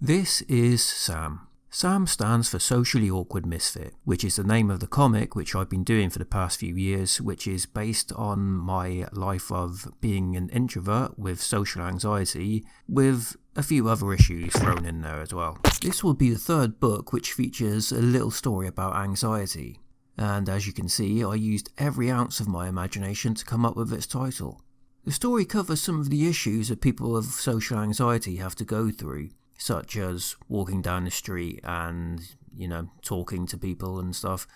This is Sam. Sam stands for Socially Awkward Misfit, which is the name of the comic which I've been doing for the past few years, which is based on my life of being an introvert with social anxiety, with a few other issues thrown in there as well. This will be the third book which features a little story about anxiety, and as you can see, I used every ounce of my imagination to come up with its title. The story covers some of the issues that people with social anxiety have to go through, such as walking down the street and, talking to people and stuff.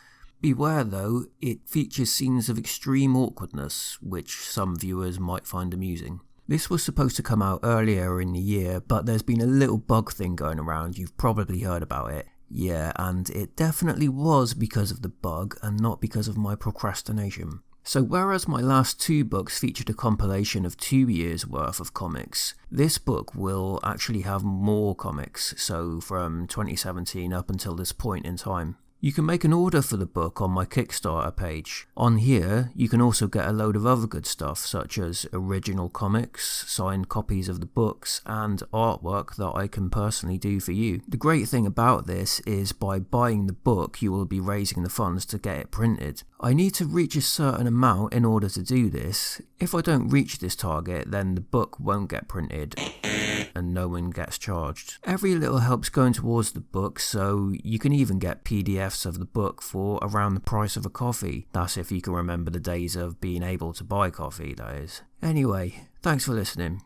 Beware though, it features scenes of extreme awkwardness, which some viewers might find amusing. This was supposed to come out earlier in the year, but there's been a little bug thing going around, you've probably heard about it. Yeah, and it definitely was because of the bug and not because of my procrastination. So whereas my last two books featured a compilation of 2 years worth of comics, this book will actually have more comics, so from 2017 up until this point in time. You can make an order for the book on my Kickstarter page. On here, you can also get a load of other good stuff, such as original comics, signed copies of the books, and artwork that I can personally do for you. The great thing about this is by buying the book, you will be raising the funds to get it printed. I need to reach a certain amount in order to do this. If I don't reach this target, then the book won't get printed and no one gets charged. Every little helps going towards the book, so you can even get PDFs of the book for around the price of a coffee. That's if you can remember the days of being able to buy coffee, that is. Anyway, thanks for listening.